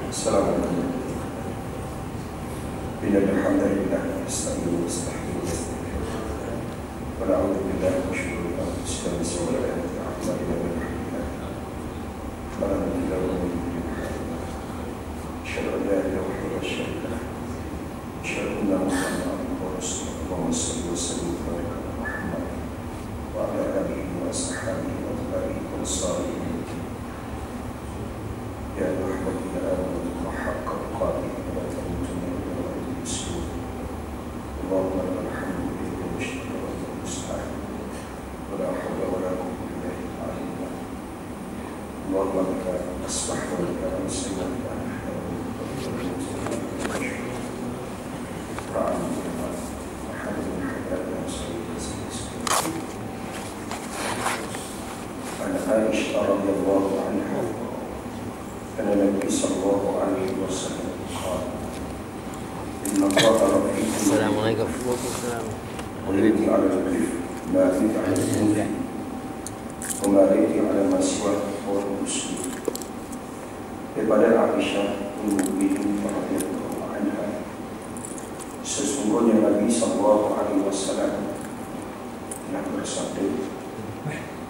Assalamualaikum. Alhamdulillah, nasta'inu wa nasta'inu wa nasta'inu wa na'udzu billahi min shururi anfusina wa sayyi'ati a'malina man yahdihillahu fala mudilla lahu wa man yudlil fala hadiya lahu. Asyhadu an la ilaha illallah wa asyhadu anna Muhammadan abduhu wa rasuluh. Allahumma shalli wa sallim wa barik ala Muhammad wa ala alihi wa ashabihi wa tabi'in wa salihin. Ya ayyuhalladzina amanu haqqa tuqatih wa la tamutunna illa wa antum muslimun. Allahumma lakal hamdu bika wa syukru wa anta musta'an wa la hawla wa la quwwata illa billah. Allahumma laka asbahna wa laka amsayna wa laka nahnu wa laka nasta'in. Aisyah radhiyallahu anha anna Nabi sallallahu alaihi wasallam qala inna Allaha rafiqun. Assalamualaikum. Walladhi 'ala al-kif ma fi 'ala al-kif wa ma laysa 'ala al-maswa wa al-muslim. Daripada Aisyah Ummul radhiyallahu anha, sesungguhnya Nabi sallallahu alaihi wasallam telah bersabda,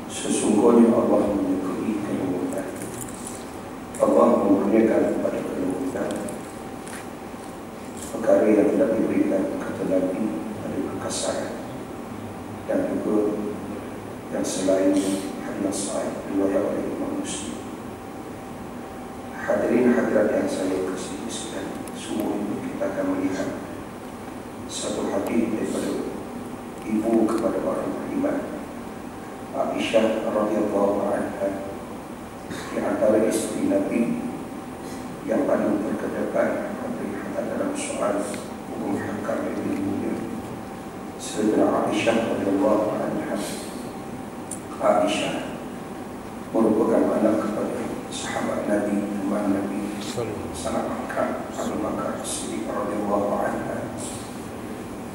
sesungguhnya Allah menyukai kelembutan. Allah memurniakan pada kelembutan perkara yang tidak diberikan kata Nabi pada kekasaran, dan juga yang selain hadis sahih riwayat oleh Imam Muslim. Hadirin hadirat yang saya kasihi sekalian, semua ini kita akan melihat satu hadis daripada ibu kepada orang beriman, Aisyah radhiyallahu anha, di antara istri Nabi yang paling berkedepan dalam soal hukum hakam yang mulia. Sayyidina Aisyah radhiyallahu anha, Aisyah merupakan anak kepada sahabat Nabi, teman Nabi sangat akrab, Abu Bakar Siddiq radhiyallahu anha.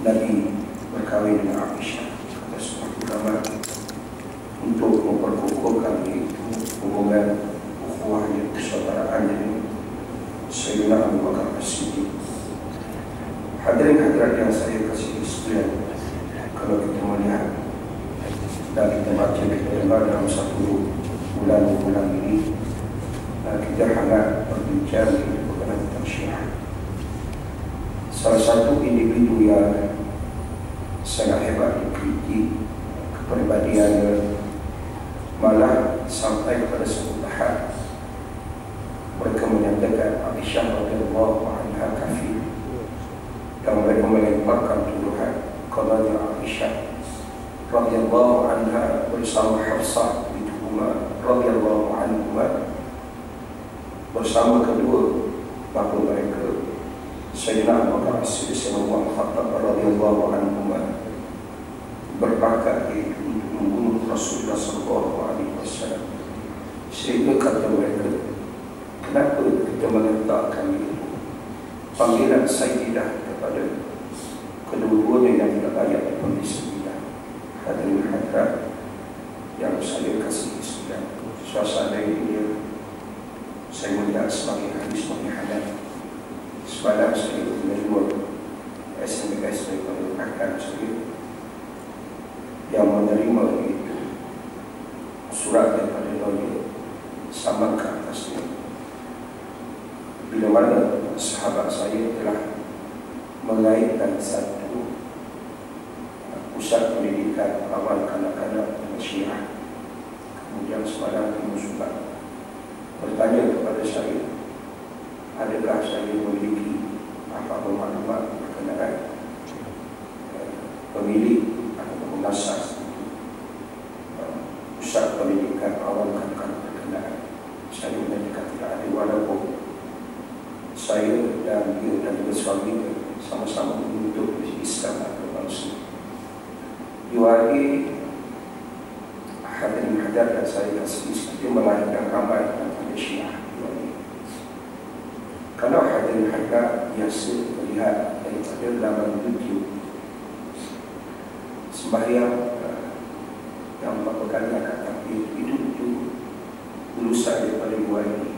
Nabi berkahwin dengan Aisyah, kata seorang ulama, untuk memperkukuhkan hubungan ukhuwah dan persaudaraan dengan Sayyidina Abu Bakar Siddiq. Hadirin hadirat yang saya kasihi sekalian, kalau kita melihat dan kita baca dalam satu bulan ini, kita hangat berbincang mengenai tentang Syiah. Salah satu individu yang sangat hebat dikritik kepribadiannya, malah sampai kepada satu tahap mereka menyatakan Aisyah radhiyallahu anha kafir, dan mereka melemparkan tuduhan kepada Aisyah radhiyallahu anha bersama Hafsah binti Umar radhiyallahu anha, bersama kedua bapa mereka Sayyidina Abu Bakar Siddiq radhiyallahu anhu berpakat untuk membunuh Rasulullah sallallahu alaihi wasallam. Sehingga kata mereka, kenapa kita meletakkan itu panggilan Sayyidah kepada kedua-duanya yang tidak layak dipanggil Sayyidah. Hadirin hadirat yang saya kasihi sekalian, suasana ini saya melihat sebagai hadis hadis. Semalam saya menerima SMS daripada rakan saya yang menerima itu surat daripada lawyer sama ke atasnya, bila mana sahabat saya telah mengaitkan satu pusat pendidikan awal kanak-kanak dengan Syiah. Kemudian semalam timbul surat bertanya kepada saya, adakah saya memiliki apa maklumat berkenaan pemilik atau pengasas pusat pendidikan awal kanak-kanak berkenaan. Saya menyatakan tidak ada, walaupun saya dan dia dan juga suami sama-sama menuntut Islam atau bangsa. Diwali hadirin hadirat yang saya kasih seperti melahirkan ramai antara Syiah. Kalau hadirin hadirat biasa melihat daripada laman YouTube sembahyang yang beberapa kali akan takbir, itu lulusan daripada UAE.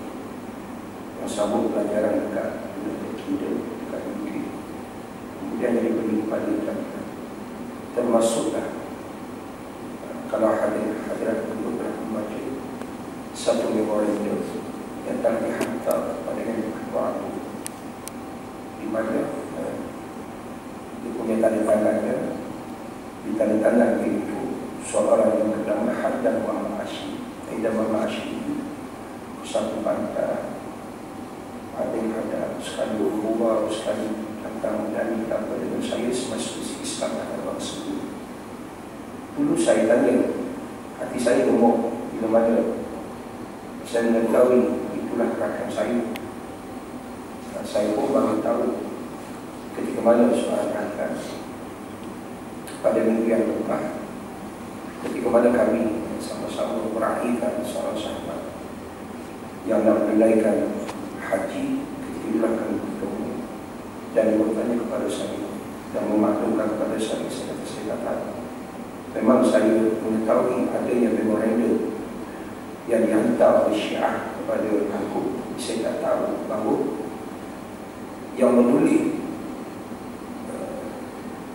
sambung pelajaran dekat United dekat UK. Kemudian jadi pergi kepada Italia. Termasuklah kalau hadirat penduduk pernah membaca satu memorandum yang telah dihantar kepada yang waktu di mana dia punya tanda tangannya, di tanda tangan itu seorang yang bernama Haddad Muhammad Hashim. Haddad Muhammad Hashim satu bantah ada yang ada sekali berubah, sekali tentang dan apa dengan saya semasa Islam akan bangsa. Dulu saya tanya, hati saya gemuk bila mana saya mengetahui itulah rakan saya. Saya pun baru tahu ketika mana seorang rakan pada minggu yang lepas, ketika mana kami sama-sama berakhirkan seorang sahabat yang nak menunaikan haji. Ketika itulah kami bertemu dan bertanya kepada saya dan memaklumkan kepada saya kata memang saya mengetahui adanya memorandum yang dihantar oleh Syiah kepada aku. Saya tak tahu bahawa yang menulis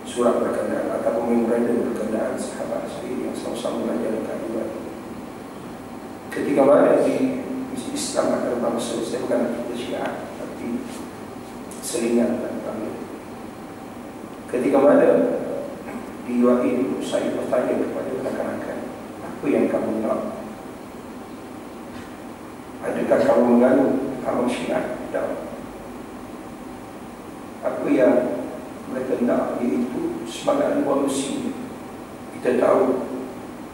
surat berkenaan atau memorandum berkenaan sahabat saya yang sama-sama belajar dekat luar. Ketika mana di Islam akan bangsa, saya bukan kita Syiah tapi selingan dan kami. Ketika mana di wahid saya bertanya kepada rakan-rakan, apa yang kamu nak? Adakah kamu menganut agama Syiah? Tak. Apa yang mereka nak iaitu semangat revolusi. Kita tahu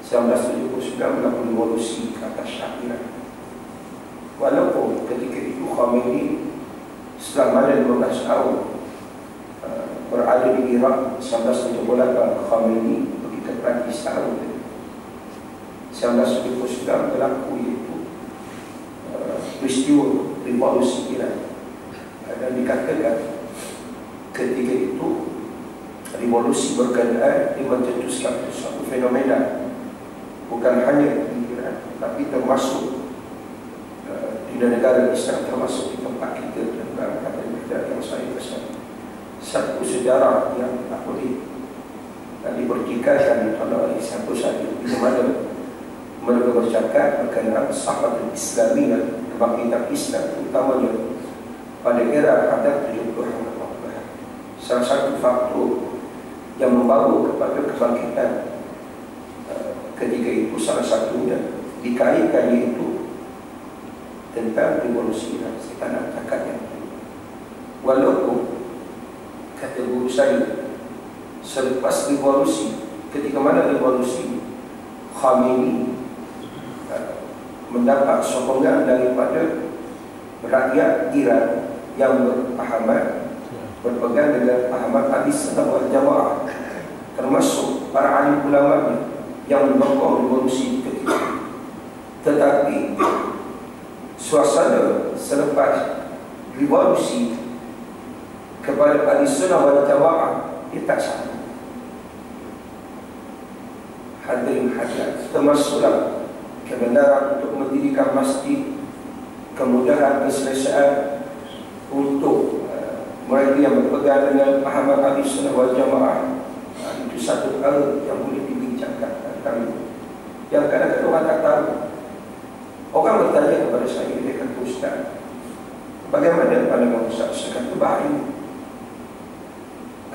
1979 berlaku revolusi ke atas Syiah. Walaupun ketika itu Khomeini setelah mana 15 tahun berada di Iraq, 1978 Khomeini pergi ke Pakistan. 1979 berlaku iaitu peristiwa revolusi Iran. Dan dikatakan ketika itu revolusi berkenaan dia mencetuskan satu fenomena bukan hanya di Iran tapi termasuk di negara Islam, termasuk di tempat kita dan kata yang saya pesan. Satu sejarah yang tak boleh dipertikaikan oleh siapa sahaja di mana mereka bercakap berkenaan sahabat Islamiyah, kebangkitan Islam terutamanya pada era Hadad 70-an. Salah satu faktor yang membawa kepada kebangkitan ketika itu salah satunya dikaitkan iaitu tentang revolusi dan kita nak cakap yang itu. Walaupun kata guru saya selepas revolusi, ketika mana revolusi Khomeini mendapat sokongan daripada rakyat Iran yang berpegang dengan pahaman Ahlussunnah wal Jamaah, termasuk para alim ulama yang mendukung revolusi ketika itu. Tetapi suasana selepas revolusi kepada Ahlussunnah wal Jamaah dia tak sama. Hadirin hadirat, termasuklah kebenaran untuk mendirikan masjid, kemudahan keselesaan untuk mereka yang berpegang dengan pahaman Ahlussunnah wal Jamaah. Itu satu perkara yang boleh dibincangkan tentang itu, yang kadang-kadang orang tak tahu. Orang bertanya kepada saya, dia kata, Ustaz, bagaimana pandangan Ustaz? Saya kata, bahaya.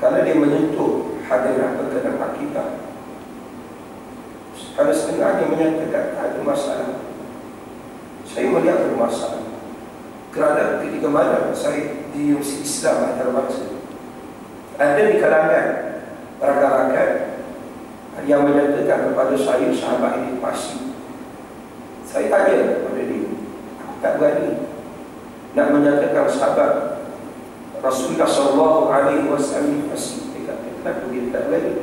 Karena dia menyentuh hadirat berkenaan akidah. Kalau setengahnya menyatakan tak ada masalah, saya melihat ada masalah. Kerana ketika mana saya di Universiti Islam antarabangsa, ada di kalangan rakan-rakan yang menyatakan kepada saya sahabat ini pasti. Saya tanya kepada dia, aku tak berani nak menyatakan sahabat Rasulullah SAW pasti. Dia kata, kenapa dia tak berani?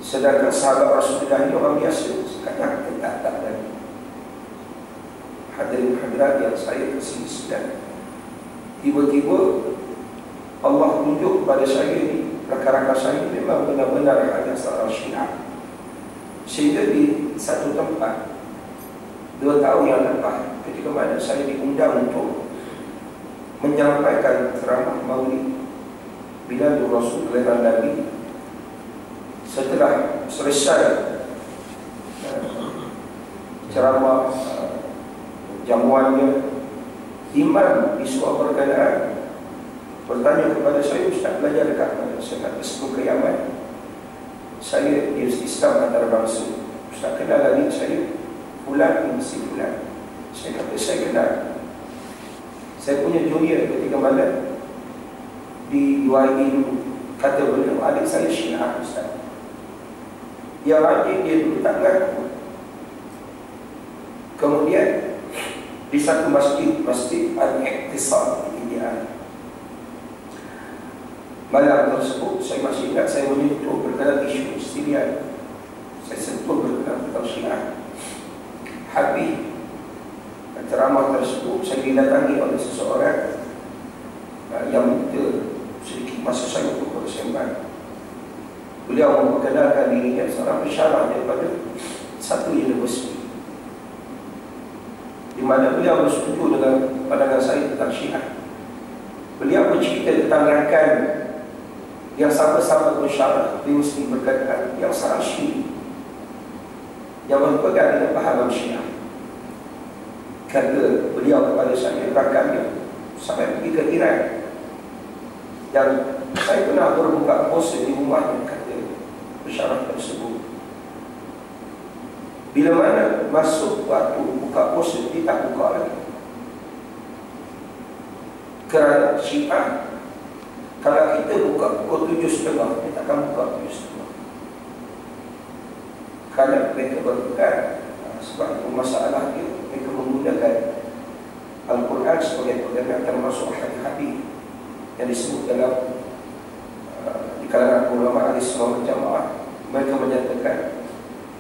Sedangkan sahabat Rasulullah ini orang biasa. Sekarang kita tak berani. Hadirin hadirat yang saya kasih sedang, tiba-tiba Allah tunjuk kepada saya ini, rakan-rakan saya memang benar-benar hanya seorang Syiah. Sehingga di satu tempat 2 tahun yang lepas, ketika mana saya diundang untuk menyampaikan ceramah Maulid bila Rasul kelahiran Nabi. Setelah selesai ceramah jamuannya, imam di sebuah perkataan bertanya kepada saya, "Ustaz belajar dekat mana?" Saya kata, "Sebelum kiamat." Saya di Islam antara bangsa. "Ustaz kenal lagi saya?" "Fulan bin si Fulan." Saya kata, "Saya kenal. Saya punya junior ketika mana di UID dulu." Kata beliau, "Adik saya Syiah Ustaz." Yang adik dia dulu tak mengaku. Kemudian di satu masjid Al-Iqtisad di India, malam tersebut saya masih ingat, saya menyentuh berkenaan isu Syria. Saya sentuh berkenaan tentang Syiah. Habis ceramah tersebut, saya didatangi oleh seseorang yang minta sedikit masa saya untuk bersembang. Beliau memperkenalkan dirinya seorang pensyarah daripada satu universiti, di mana beliau bersetuju dengan pandangan saya tentang Syiah. Beliau bercerita tentang rakan yang sama-sama pensyarah di universiti berkaitan yang sangat syirik, yang berpegang dengan pahaman Syiah. Kata beliau kepada saya, rakannya sampai pergi ke Iran, dan saya pernah berbuka puasa di rumahnya, kata pensyarah tersebut. Bila mana masuk waktu buka puasa, dia tak buka lagi. Kerana Syiah, kalau kita buka pukul 7.30, dia takkan buka 7.30. Kerana mereka berpegang, sebab itu masalah dia, mereka menggunakan Al-Quran sebagai pegangan, termasuk hadis-hadis yang disebut dalam di kalangan ulama ahli sunnah wal jamaah. Mereka menyatakan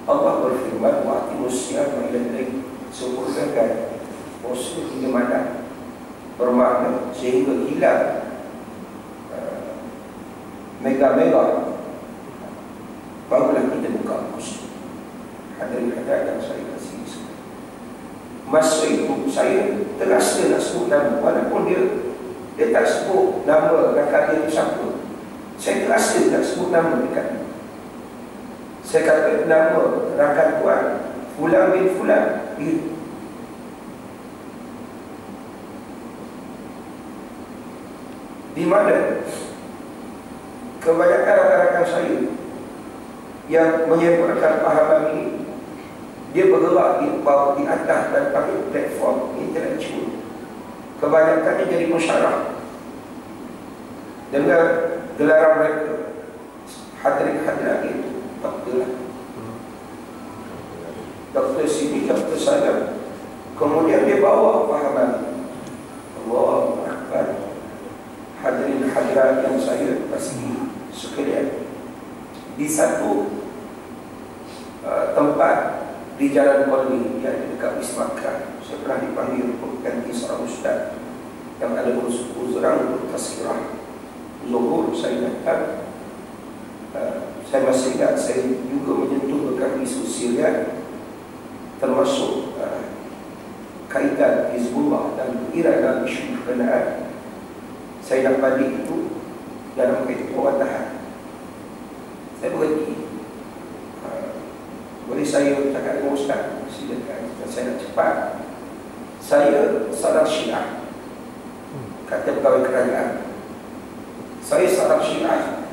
Allah berfirman, "Wa aqimus siyama ila al-lail." Sempurnakan puasa hingga malam, bermakna sehingga hilang mega-mega, barulah kita buka puasa. Hadirin-hadirat yang saya kasihi sekalian, masa itu saya terasa nak sebut nama, walaupun dia tak sebut nama rakan dia siapa. Saya terasa nak sebut nama dekat dia. Saya kata nama rakan tuan Fulan bin Fulan. Di mana kebanyakan rakan-rakan saya yang menyempurnakan pahaman ini, dia bergerak di atas dan pakai platform intelektual. Kebanyakannya jadi pensyarah dengan gelaran mereka hadirin-hadirat itu doktor lah, doktor sini, doktor sana. Kemudian dia bawa pahaman Allahu Akbar. Hadirin hadirat yang saya kasihi sekalian, di satu tempat di Jalan Kuala yang dekat Wismaka, saya pernah dipanggil untuk ganti seorang ustaz yang ada uzuran untuk tazkirah zuhur. Saya datang, saya masih ingat, saya juga menyentuh berkait isu Syria, termasuk kaitan Hizbullah dan Iran dalam isu berkenaan. Saya nak balik itu dalam kaitan perwatahan. Saya berhenti, boleh saya cakap dengan ustaz? Silakan. Saya nak cepat. Saya seorang Syiah, kata pegawai kerajaan. Saya seorang Syiah,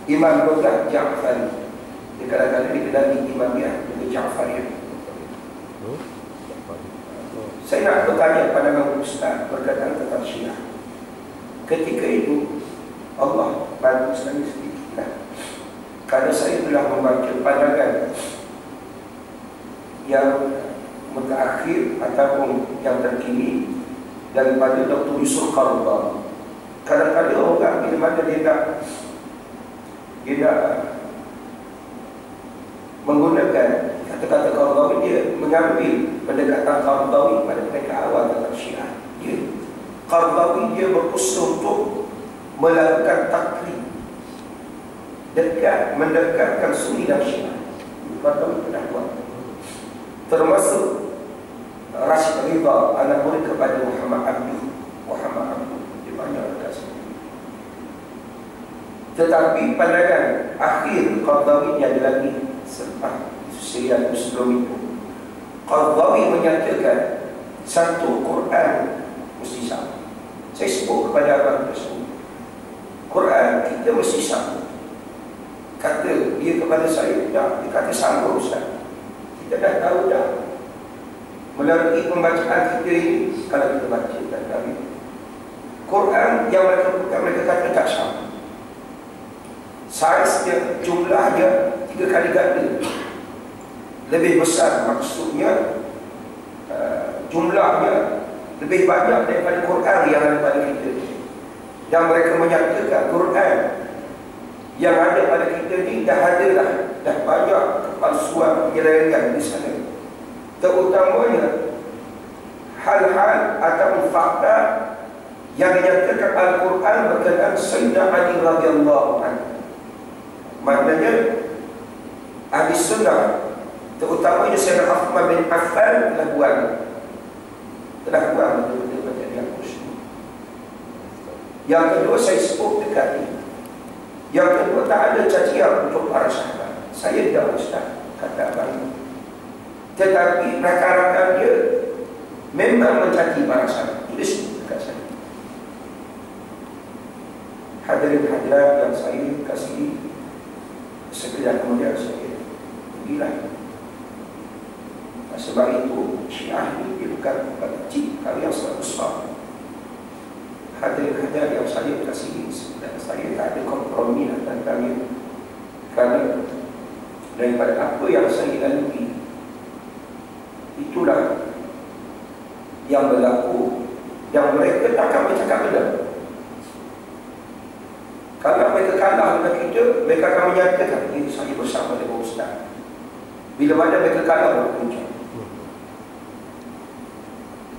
Imam Bogah Ja'fari. Dia kadang-kadang dikenali Imamiyah dengan Ja'fariyah. Saya nak bertanya pandangan ustaz berkaitan tentang Syiah. Ketika itu Allah bantu saya sedikit, kerana saya telah membaca pandangan yang mutaakhir ataupun yang terkini daripada Dr. Yusuf Qaradawi. Kadang-kadang orang bila mana dia nak menggunakan kata-kata Qaradawi, dia mengambil pendekatan Qaradawi pada mereka awal tentang Syiah. Qaradawi dia berusaha untuk melakukan taklid mendekatkan Sunni dan Syiah. Qaradawi pernah buat, termasuk Rashid Ridha, anak murid kepada Muhammad Tetapi pandangan akhir Qaradawi ada lagi selepas serial sebelum itu. Qaradawi menyatakan satu Quran mesti sama. Saya sebut kepada abang tersebut, Quran kita mesti sama. Kata dia kepada saya, dah, dia kata sama Ustaz. Kita dah tahu dah melalui pembacaan kita ini, kalau kita baca dan kami Quran yang mereka kata tak sama. Saiznya, jumlahnya 3 kali ganda lebih besar, maksudnya jumlahnya lebih banyak daripada Quran yang ada pada kita. Dan mereka menyatakan Quran yang ada pada kita ni dah banyak kepalsuan, penyelewengan di sana. Terutamanya hal-hal atau fakta yang dinyatakan Al-Quran berkenaan Sayyidina Ali radhiyallahu anhu. Maknanya ahli sunnah, terutamanya Sayyidina Uthman bin Affan telah buang benda-benda yang khusyuk. Yang kedua saya sebut dekat ini. Yang kedua, tak ada cacian untuk para sahabat. Saya dah Ustaz, kata abang. Tetapi rakan-rakan dia memang mencaci para sahabat. Tulis dekat saya. Hadirin hadirat yang saya kasih, sekedar kemudian saya pergilah. Sebab itu Syiah ini dia bukan kecil, kali yang sangat besar. Hadirin hadirat yang saya kasih, dan saya tak ada kompromi tentangnya. Kerana daripada apa yang saya lalui, itulah yang berlaku, yang mereka takkan bercakap benar. Kalau mereka kalah dengan kita, mereka akan menyatakan, ini saya bersama dengan Ustaz. Bila mana mereka kalah berpuncak.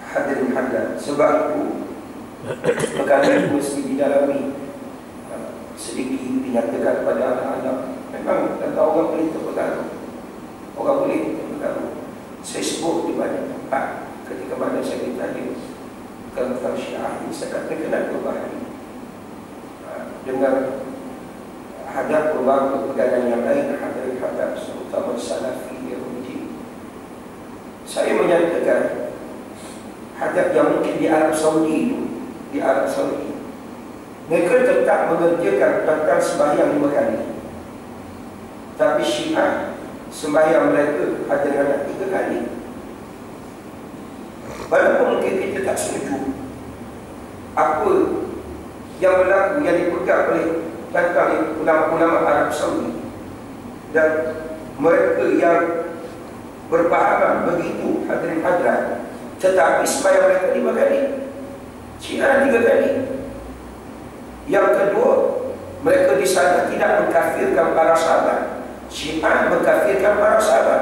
Hadirin hadirat, sebab itu perkara itu mesti didalami, sedikit dinyatakan kepada anak-anak. Memang kata orang boleh terpengaruh, orang boleh terpengaruh. Saya sebut di banyak tempat ketika mana saya ditanya tentang Syiah ini, saya kata kenapa bahaya dengan hadap perubahan pegangan yang lain, hadap terutama Salafi Yahudi. Saya menyatakan hadap yang mungkin di Arab Saudi itu, di Arab Saudi mereka tetap mengerjakan tentang sembahyang 5 kali. Tapi Syiah sembahyang mereka ada 3 kali. Walaupun mungkin kita tak setuju apa yang berlaku, yang dipegang oleh tentang ulama-ulama Arab Saudi, dan mereka yang berpahaman begitu, hadirin hadirat, tetapi sembahyang mereka 5 kali, Syiah 3 kali. Yang kedua, mereka di sana tidak mengkafirkan para sahabat. Syiah mengkafirkan para sahabat,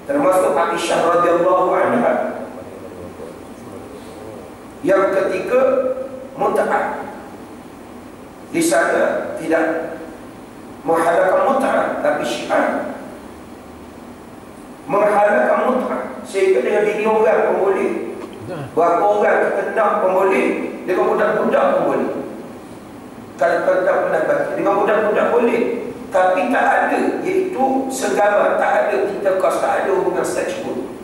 termasuk Aisyah radhiyallahu anha. Yang ketiga, mut'ah. Di sana tidak menghalalkan mut'ah, tapi Syiah menghalalkan mut'ah. Sehingga dengan bini orang pun boleh, berapa orang kita nak pun boleh, dengan budak-budak pun boleh. Kalau tak pernah baca, dengan budak-budak boleh. Tapi tak ada, iaitu segala, tak ada interkos, tak ada hubungan seks pun.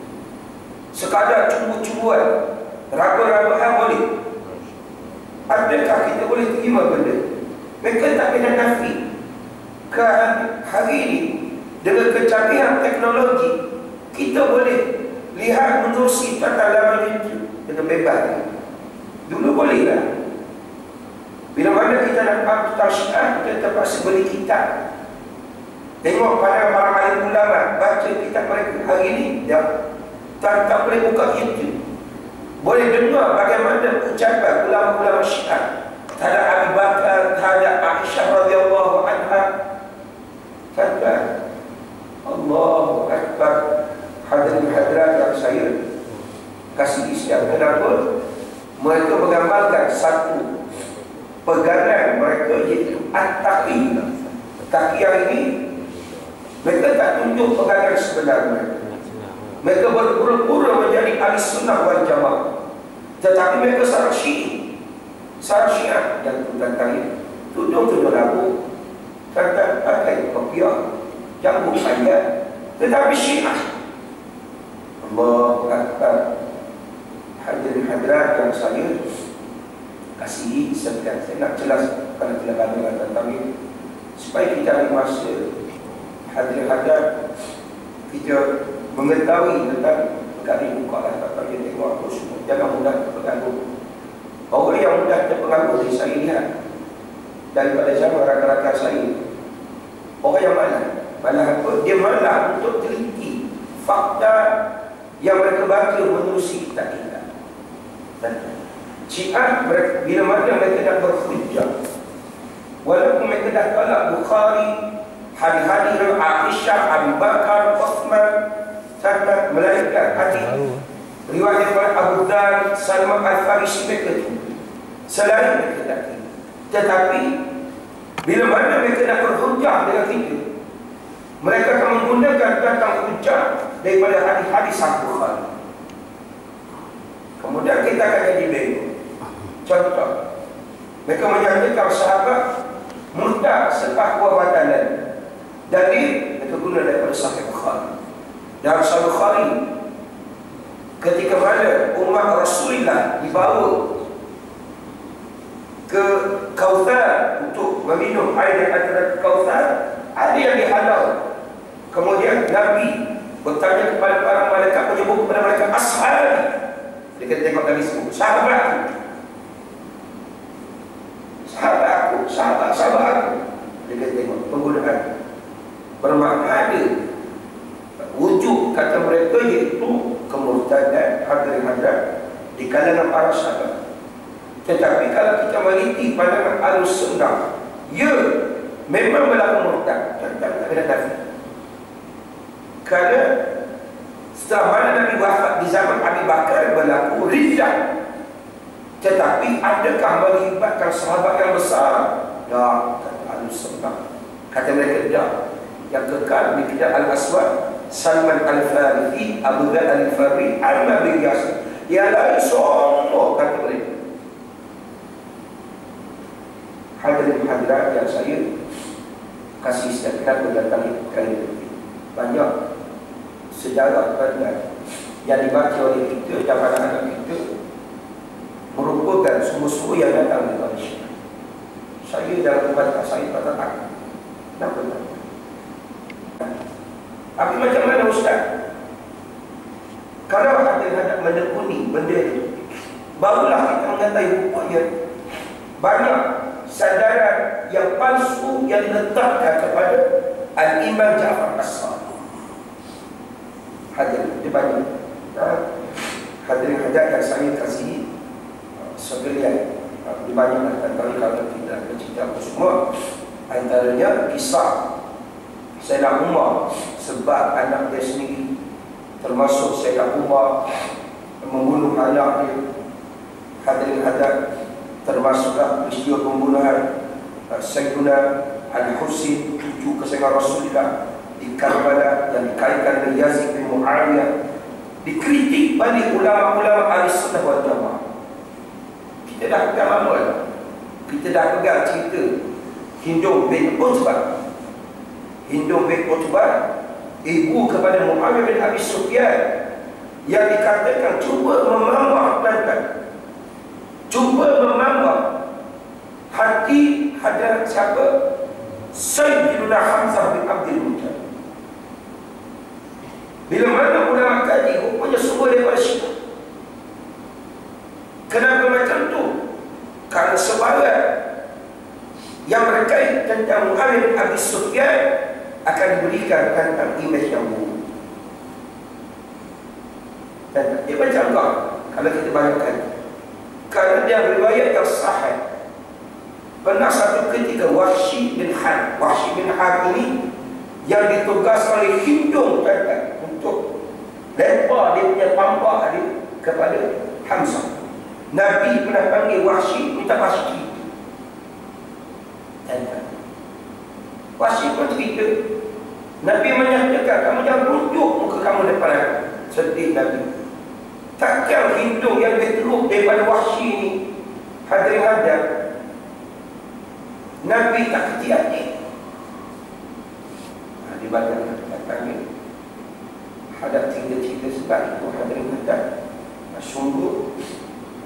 Sekadar cumbu-cumbuan, ragu-raguan boleh. Adakah kita boleh terima benda? Mereka tak kena nafi. Kan hari ini dengan kecanggihan teknologi, kita boleh lihat menerusi tata laman itu dengan bebas. Dulu boleh lah. Bila mana kita nak faham tentang Syiah, kita terpaksa beli kitab. Tengok para alim ulama, baca kitab mereka. Hari ini tak boleh buka YouTube, boleh dengar bagaimana ucapan ulama-ulama Syiah terhadap Abu Bakar, terhadap Aisyah radhiyallahu anha. Kata Allahu Akbar. Hadirin hadirat yang saya kasih isian, kenapa mereka menggambarkan satu pegangan mereka, iaitu at-taqi. Taqiyah ini mereka tak tunjuk pegangan sebenarnya. Mereka berpura-pura menjadi ahli sunnah wal jamaah, tetapi mereka sangat syi'i. Syiah yang datang tudung lagu, kata pakai kopiah, jambut ayat, tetapi Syiah. Allahu Akbar. Hadirin hadirat yang saya kasihi, saya nak jelas pada kandungan tentang ini supaya kita ada masa. Hadirin hadirat, kita mengetahui tentang perkara ini. Buka lah tak kita tengok apa semua. Jangan mudah terpengaruh. Orang yang mudah terpengaruh dari saya lihat daripada zaman rakan-rakan saya, orang yang malah apa? Dia malah untuk teliti fakta yang mereka baca menerusi kitab kita. Syiah bila mana mereka nak berhujjah, walaupun mereka dah tolak Bukhari, hadis-hadis Aisyah, Abu Bakar, Uthman, sampai melainkan hadis riwayat daripada Abu Dhar, Salman Al-Farisi, mereka tu selain mereka tak kira. Tetapi bila mana mereka nak berhujjah dengan kita, mereka akan menggunakan datang hujjah daripada hadis-hadis Bukhari. Kemudian kita akan jadi bingung. Contoh, mereka menyatakan sahabat murtad selepas buah batalan. Dalil mereka guna daripada Sahih Bukhari. Dalam Sahih Bukhari, ketika mana umat Rasulullah dibawa ke Kautsar untuk meminum air daripada Kautsar, ada yang dihalau. Kemudian Nabi bertanya kepada para malaikat, menyebut kepada mereka ashab. Dia kata tengok tadi semua sahabat aku, sahabat aku. Dia kata tengok penggunaan bermakna ada wujud kata mereka iaitu kemurtadan hadirin hadirat di kalangan para sahabat. Tetapi kalau kita meliti pandangan Ahlussunnah, ya memang berlaku murtad tentang Nabi. Kerana setelah mana Nabi wafat di zaman Abu Bakar berlaku riddah. Tetapi adakah melibatkan sahabat yang besar? Tak, kata Ahlussunnah. Kata mereka tak. Yang kekal di Kitab Al-Aswad, Salman Al-Farisi, Abu Dhar Al-Farisi, Ammar bin Yasir. Yang lain semua kata mereka. Hadirin hadirat yang saya kasih setiap berdatangi kali ini. Banyak sejarah yang dibaca oleh kita dan anak-anak kita merupakan semua-semua yang datang dari Malaysia. Saya dalam batas saya kata tak. Kenapa tak? Tapi macam mana Ustaz? Kalau ada hendak menekuni benda itu, barulah kita mengetahui rupanya banyak sandaran yang palsu yang diletakkan kepada Al-Imam Ja'far As-Sadiq. Hadirin, dia banyak. Hadirin hadirat yang saya kasihi sekalian, dia banyak tentang kalau kita bercerita semua. Antaranya kisah Sayyidina Umar sebab anak dia sendiri, termasuk Sayyidina Umar membunuh anak dia. Hadirin hadirat, termasuklah peristiwa pembunuhan Sayyidina Al-Husain, cucu kesayangan Rasulullah di Karbala yang dikaitkan dengan Yazid bin Muawiyah. Dikritik balik ulama-ulama Ahlussunnah wal Jamaah. Kita dah pegang manual, kita dah pegang cerita Hindum bin Utbah. Hindum bin Utbah, ibu kepada Muawiyah bin Abi Sufyan, yang dikatakan cuba memambah hati hadrat siapa? Sayyidina Hamzah bin Abdul Muttalib. Bila mana ulama kaji, rupanya semua daripada Syiah. Kenapa macam tu? Kerana sebagai yang berkait tentang Muawiyah bin Abi Sufyan akan diberikan tentang imej yang buruk. Dan dia macam kau, kalau kita bayangkan, kerana dia riwayat yang sahih. Pernah satu ketika Wahsy bin Harb ini yang ditugas oleh Hindum untuk lempar dia punya pampak dia kepada Hamzah. Nabi pernah panggil Wahsy, minta pasti. Wahsy pun cerita, Nabi menyatakan, kamu jangan runjuk muka kamu depan aku. Sedih Nabi. Takkan Hindum yang berteruk daripada Wahsy ini. Hadirin hadap, Nabi tak hati-hati. Di badan kata-kata hadap cerita-cerita sebab itu. Hadirin hadap, sungguh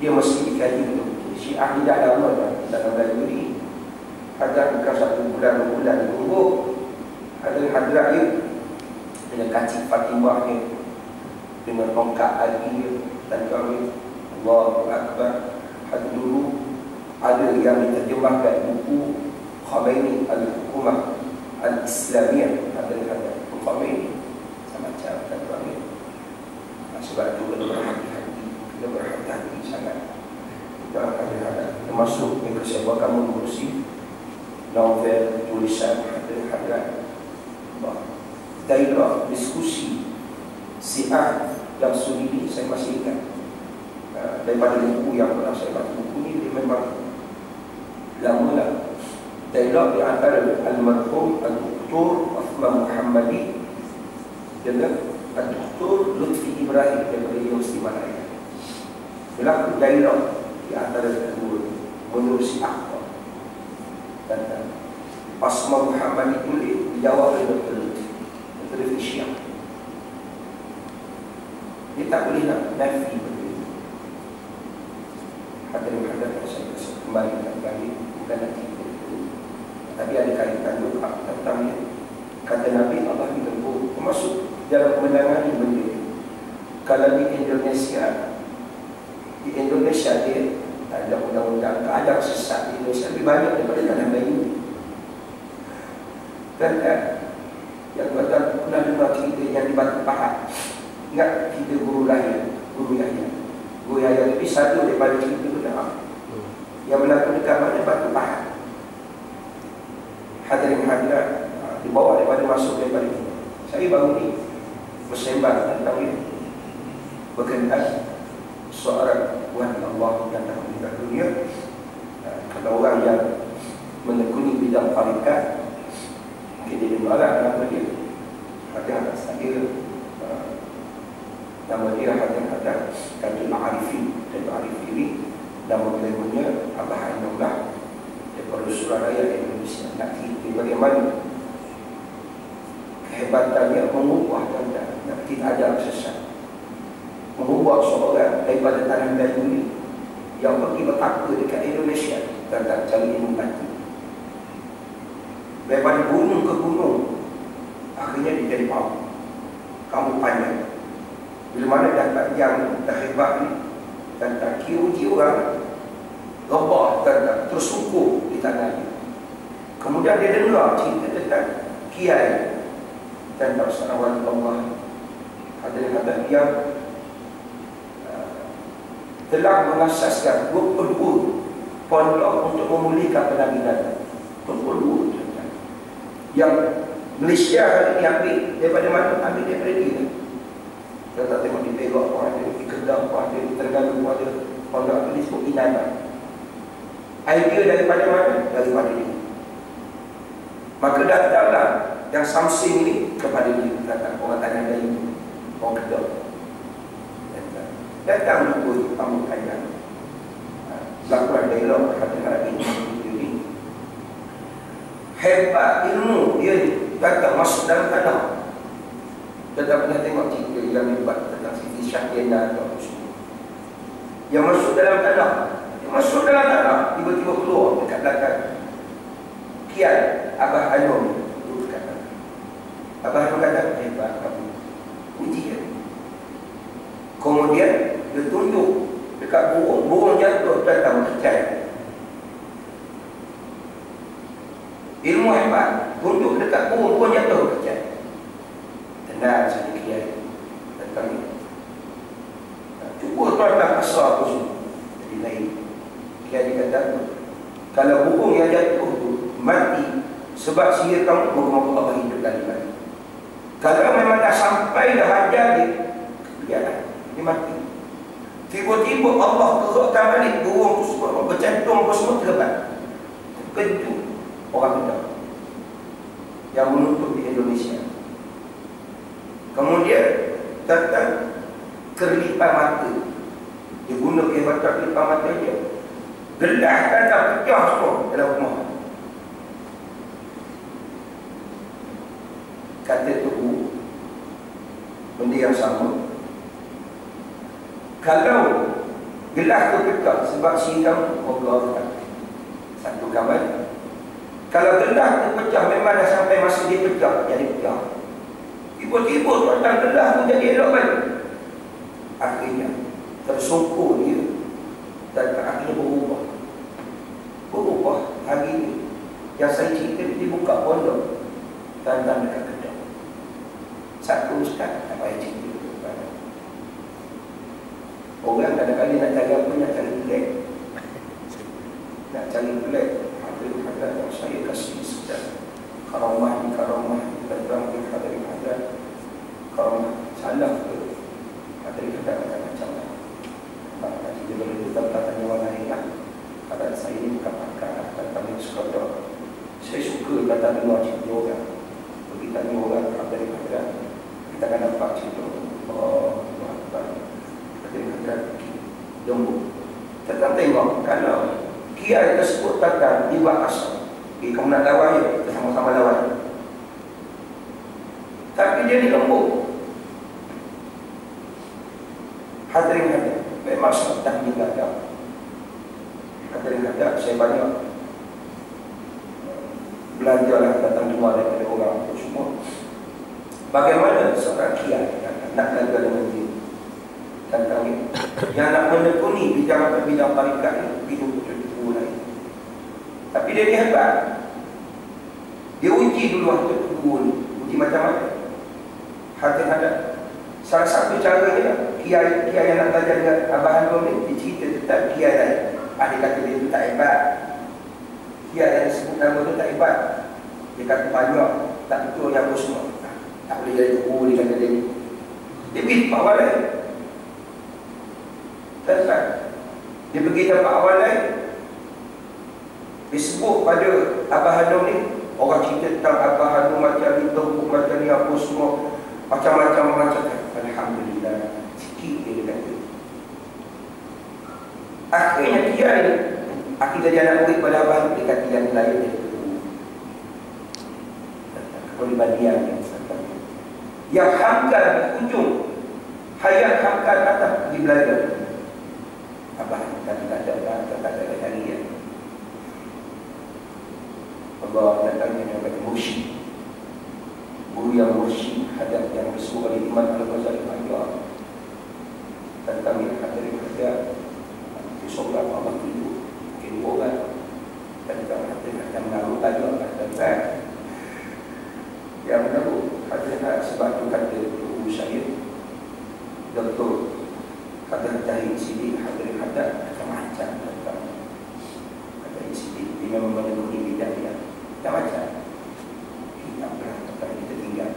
dia mesti dikaji dulu. Syiah tidak lama dalam baju ini. Hadap bukan 1 bulan, 2 bulan ditunggu. Hadirin hadap dia dengan kacik Fatimah dia, dengan tongkat Ali dan kami Allahu Akbar. Hadap dulu ada yang diterjemahkan buku Khomeini Al-Hukumah Al-Islamiyah. Hadirin hadap Khomeini sama macam kata kami. Sebab itu kena berhati-hati, kena berhati-hati sangat. Kita akan hadap termasuk yang saya buat kamu mengurusi novel, tulisan. Hadirin hadap dialog, diskusi Syiah yang sunni, saya masih ingat daripada buku yang pernah saya baca. Buku ni dia memang lama lah. Dialog di antara Almarhum Al-Doktor Uthman Muhammadi dengan Al-Doktor Lutfi Ibrahim daripada Universiti Malaya. Berlaku dialog di antara kedua menurut Syiah. Dan Uthman Muhammadi boleh dijawab oleh Dr. Lutfi Syiah. Dia tak boleh nak nafi benda ini. Hadirin hadap saya kembali dan kembali bukan nanti itu. Tapi ada kaitan doa tentang kata Nabi Allah dilembut termasuk dalam kemenangan benda ini. Kalau di Indonesia dia ada undang-undang keadaan sesat di Indonesia lebih banyak daripada dalam bayi. Dan yang tuan-tuan pernah dengar cerita yang di Batu Pahat. Ingat cerita guru Yahya. Guru Yahya lebih satu daripada cerita benar. Yang berlaku dekat mana? Batu Pahat. Hadirin hadirat, dibawa daripada masuk daripada ini. Saya baru ni bersembang tentang ini berkenaan seorang Tuhan Allah yang dah meninggal dunia. Kata orang yang menekuni bidang tarikat, mungkin dia dengarlah nama dia. Ada saya nama dia ada Kadul Arifin. Kadul Arifin ini nama beliaunya Abah Ainullah daripada Surabaya, Indonesia. Nak cerita bagaimana kehebatannya mengubah tanda yang tidak ada sesat, mengubah seorang daripada tanah Melayu ini yang pergi bertakwa dekat Indonesia tentang cari ilmu mati, daripada gunung ke gunung, akhirnya dia jadi kamu panjang. Bila mana dapat yang dah hebat ni, tentang kiu-kiu orang rebah tentang tersukup di tanah dia. Kemudian dia dengar cerita tentang kiai tentang seorang wali Allah. Hadirin yang telah mengasaskan 22 pondok untuk memulihkan penampilan. 22 yang Malaysia hari ini ambil daripada mana? Ambil daripada dia. Kita tak tengok di Perak pun ada, di Kedah pun ada, di Terengganu pun ada. Pondok itu disebut Inaba. Idea daripada mana? Daripada dia. Maka datanglah yang Samsing ini kepada dia. Datang orang tanah dari itu, orang Kedah. Datang untuk pamukan yang lakukan dialog hati-hati ini. Hebat ilmu dia datang masuk dalam tanah. Kita pernah tengok cerita yang hebat tentang Siti Syahriana atau semua yang masuk dalam tanah. Dia masuk dalam tanah, tiba-tiba keluar dekat belakang kiai Abah Ainul. Abah Ainul kata, hebat kamu, puji dia. Kemudian dia tunjuk dekat burung jatuh datang percaya. Ilmu hebat, tunjuk dekat burung jatuh percaya. Tenang saja kiai tentang ini. Cuba tuan-tuan asal tu semua. Jadi lain. Kiai kata, kalau burung yang jatuh tu mati sebab sihir kamu, moga-moga Allah hidup lagi. Kalau memang dah sampai dah hajar dia, biarlah dia mati. Tiba-tiba Allah gerakkan balik burung tu semua bercantum semua terlebat. Terkejut orang Kedah yang menuntut di Indonesia. Kemudian datang kerlipan mata. Dia guna kehebatan kerlipan mata dia. Gelas kata pecah semua dalam rumah. Kata tubuh benda yang sama. Kalau gelas tu pecah sebab siram ogah satu kawan. Kalau gelas tu pecah memang dah sampai masa dia pecah, jadi pecah. Tiba-tiba tuan-tuan gelas tu jadi elok balik. Akhirnya tersungkur dia dan akhirnya berubah hari ini. Yang saya cerita dia buka pondok tuan-tuan dekat Kedah. Satu ustaz tak payah cerita. Orang kadang-kadang nak cari apa, nak cari pelik. Nak cari pelik. Ada yang saya kasih sedang karamah di karamah datang di hadirin hadir karamah salam ke hadirin hadir macam-macam. Maka dia boleh tetap tanya warna lah. Kadang saya ini bukan pakar, datang sekadar saya suka datang dengar cerita orang. Pergi tanya orang hadirin hadir, kita akan dapat cerita hadirin hadir jombo. Tetap tengok kalau kiai tersebut datang di bawah asal. Kamu nak lawan dia, kita sama-sama lawan. Tapi dia ni lembut. Hadirin hadir, memang sedang digadang. Hadirin hadir, saya banyak belajarlah datang luar daripada orang itu semua. Bagaimana seorang kiai nak jaga dengan dia. Tentang yang nak menekuni bidang tarikat itu lain. Tapi dia ni hebat. Dia uji dulu waktu guru ni. Uji macam-macam. Hati-hati. Salah satu cara dia, kiai yang nak belajar dengan Abah Hanum ni, dia cerita tentang kiai lain. Ada kata dia tu tak hebat. Kiai yang disebut nama tu tak hebat. Dia kata banyak, tak betul yang apa semua. Tak boleh jadi guru, dia kata dia ni. Dia pergi tempat awal lain. Dia pergi tempat awal lain. Disebut pada Abah Hanum ni, orang cerita tentang Abah Hanum macam ni, tengkuk macam ni, apa semua, macam-macam. Alhamdulillah, sikit dia kata. Akhirnya dia ni, akhirnya dia nak murid pada Abah Hanum, dia kata yang lain dia kata kepribadian yang hamkan di ujung hayat hamkan atas pergi belajar. Abah Hanum tak ada hari ya. Allah datangnya yang kata mursyid, guru yang mursyid, hadap yang bersuara oleh Imam Al-Ghazali Majah. Datangnya hadirin hadir, seorang Allah itu mungkin orang tentang hadirin yang menaruh tajam tentang yang menaruh hadirin sebab itu kata guru saya Dr. Hadir Tahir Siddiq hadirin hadir macam-macam tentang Hadir Siddiq. Dia memang menekuni bidang dia macam-macam. Kita pernah tentang kita tinggal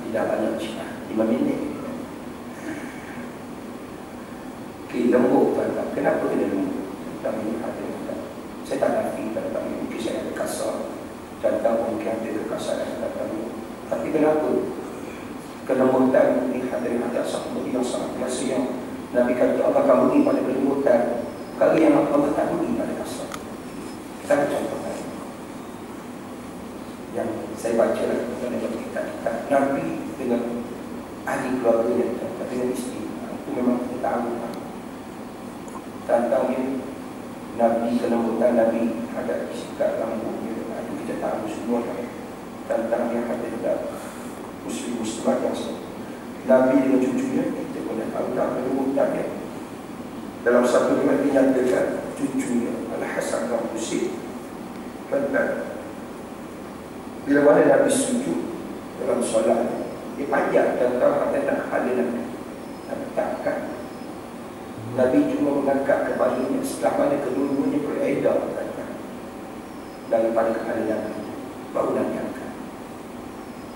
tidak banyak cina 5 minit. Kita lembut tuan-tuan. Kenapa kita lembut? Tentang ini hadirin hadir. Saya tak nafi tentang ini. Mungkin saya ada kasar. Tentang mungkin ada kekasaran tentang ini. Tapi kenapa? Kelembutan ini hadirin hadir satu yang sangat biasa yang Nabi kata Allah akan beri pada kelembutan. Kalau yang Allah tak beri pada kasar. Kita ada contoh lain yang saya baca dalam kitab-kitab Nabi dengan ahli keluarganya, dengan isteri. Itu memang kita tahu. Tentangnya Nabi kelembutan Nabi ada sikap lembutnya. Itu kita tahu semua. Tentangnya ada muslim-muslimat yang Nabi dengan cucunya kita pun tahu tak kelembutannya. Dalam satu riwayat dinyatakan cucunya Al-Hasan dan Husain tentang bila mana Nabi sujud dalam solat dia panjang tentang hal Nabi takkan Nabi cuma mengangkat kepalanya setelah mana kedua-duanya beredar daripada kepala Nabi baru Nabi angkat.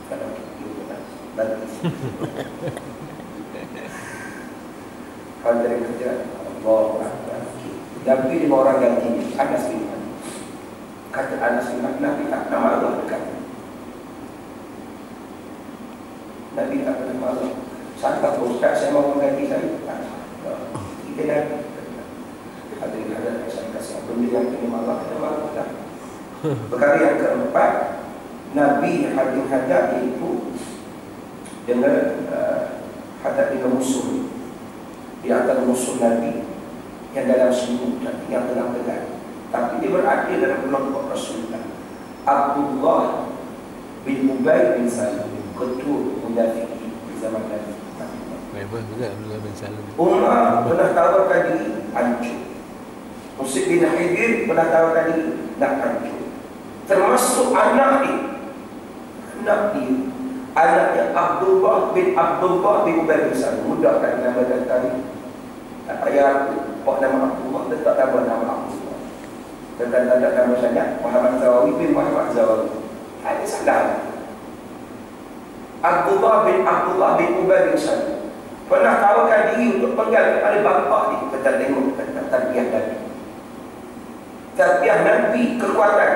Kalau itu bagus. Hadirin kerja Allah Akbar. Nabi 5 orang ganti Anas bin Malik. Kata Anas bin Malik, Nabi tak pernah marah dekat. Nabi tak pernah marah. Sangka Ustaz saya mau mengganti saya. Kita Nabi. Perkara yang keempat, Nabi hadir hadap iaitu dengan hadap dengan musuh. Di antara musuh Nabi yang dalam sembunyi dan yang terang-terang, tapi dia berada dalam kelompok Rasulullah. Abdullah bin Ubay bin Salul, ketua munafikin di zaman Nabi. Memang juga Abdullah bin Salul. Umar pernah tawarkan diri, hancur. Musib bin Khidir pernah tawarkan diri, nak hancur. Termasuk anak dia, anaknya Abdullah bin Ubay bin Salul. Mudah kan nama datang. Tak payah buat nama Abdullah, letak nama Abdullah. Dan tak nama saya Muhammad Zawawi bin Muhammad Zawawi. Ada salah. Abdullah bin Ubay bin Salul pernah tawarkan diri untuk pegang kepada bapa dia. Kita tengok tentang tarbiyah Nabi. Tarbiyah Nabi, kekuatan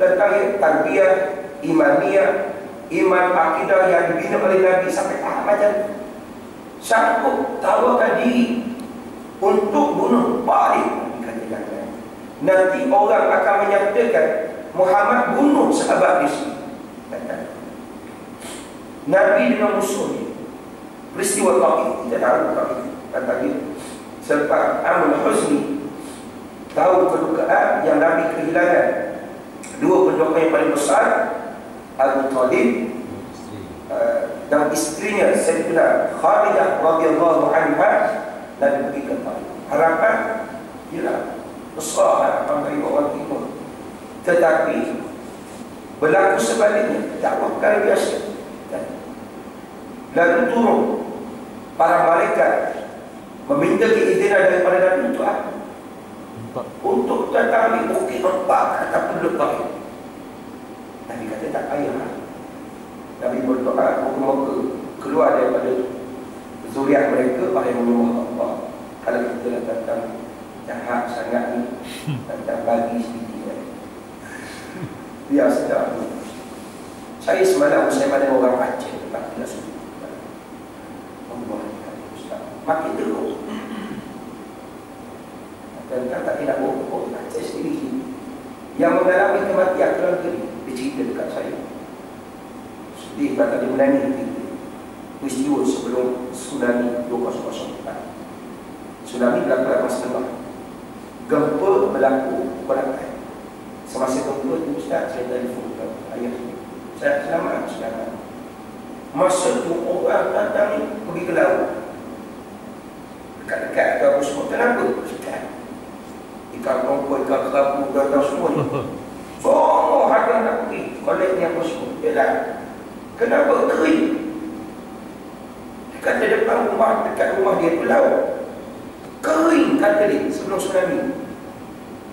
tentang tarbiyah imaniyah, iman akidah yang dibina oleh Nabi sampai tahap macam sanggup tawarkan diri untuk bunuh balik. Nanti orang akan menyatakan Muhammad bunuh sahabat dia. Nabi dengan musuhnya. Peristiwa Taif, kita tahu Taif kata dia selepas Amul Huzni, tahu kedukaan yang Nabi kehilangan dua pendukung yang paling besar, Abu Talib dan istrinya Sayyidah Khadidah radhiyallahu anha. Nabi pergi ke Taif. Harapan ialah besar harapan bagi orang timur, tetapi berlaku sebaliknya. Dakwah perkara biasa. Lalu turun para malaikat meminta keizinan daripada Nabi untuk apa? Untuk datangi bukit empat kata penduduk Taif. Nabi kata tak payah. Nabi berdoa moga keluar daripada zuriat mereka wahai menyembah Allah. Kalau kita dah datang jahat sangat ni, datang bagi sedikit biar sedap. Saya semalam mana orang Aceh tak kena sebut. Makin teruk. Dan tak tidak bohong, Aceh sendiri yang mengalami kematian keluarga dia cerita dekat saya. Sedih kata dia menangis peristiwa sebelum tsunami 2004. Tsunami berlaku dalam masa tengah. Gempa berlaku Kuala. Semasa gempa itu Ustaz, saya telefon ke ayah saya, selamat. Masa tu orang datang ni pergi ke laut. Dekat-dekat ke apa semua. Kenapa? Ikan tongkol, ikan kerapu, datang semua ni. Semua harga nak pergi. Kolek ni apa semua. Yalah. Kenapa? Kering. Dekat depan rumah, dekat rumah dia tu laut. Kering kata dia sebelum tsunami.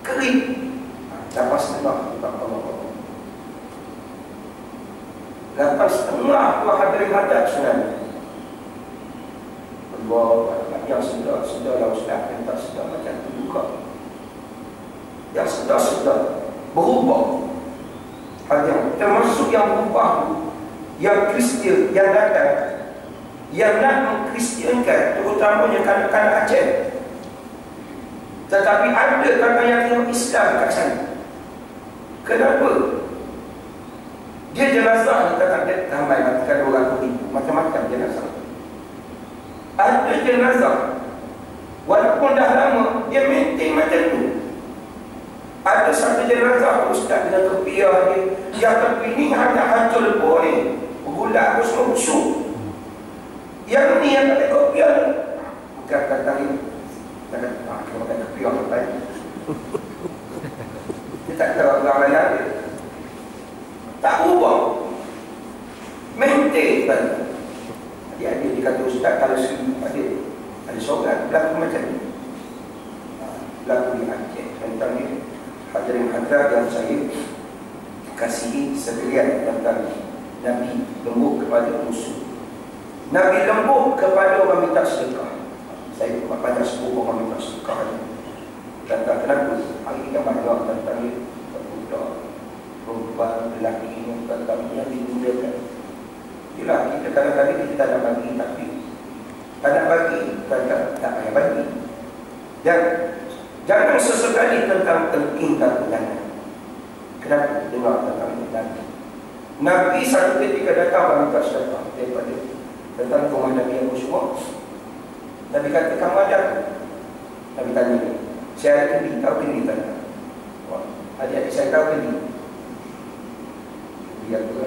Kering. Lepas setengah. Lepas setengah tu hadirin hadap tsunami. Allah, yang sedar-sedar Ustaz, yang tak sedar macam tu juga. Yang sedar-sedar berubah. Yang termasuk yang berubah, yang Kristian yang datang, yang nak mengkristiankan, terutamanya kanak-kanak Aceh. Tetapi ada kanak yang tengok Islam kat sana. Kenapa? Dia jenazah kata dia ramai matikan orang beribu, macam-macam jenazah. Ada jenazah walaupun dah lama dia maintain macam tu. Ada satu jenazah Ustaz dengan kepiah dia, yang tepi ni hanya hancur lebur ni, bergulak busuk-busuk. Yang ni yang tak ada kepiah ni bukan kata ni kata makan kepiah sampai dia tak tahu orang lain dia tak ubah, maintain balik. Dia kata Ustaz, kalau ada seorang berlaku macam ni, berlaku di Aceh. Tentang ni hadirin hadirat yang saya kasihi sekalian, tentang Nabi lembut kepada musuh, Nabi lembut kepada orang minta sedekah. Saya banyak sebut orang minta sedekah. Tentang kenapa hari kita banyak tentang ni, budak perempuan lelaki yang tentang yang digunakan. Itulah kita kadang-kadang kita nak bagi, tapi tak nak bagi, tak payah bagi. Dan jangan sesekali tentang tengking dan pendangan. Kenapa? Dengar tentang Nabi. Nabi satu ketika datang meminta syafaat daripada tentang rumah Nabi Abu Syu'ab. Nabi kata, kamu ada? Nabi tanya, saya ada kendi, tahu kendi tak? Adik-adik saya tahu kendi. Dia tu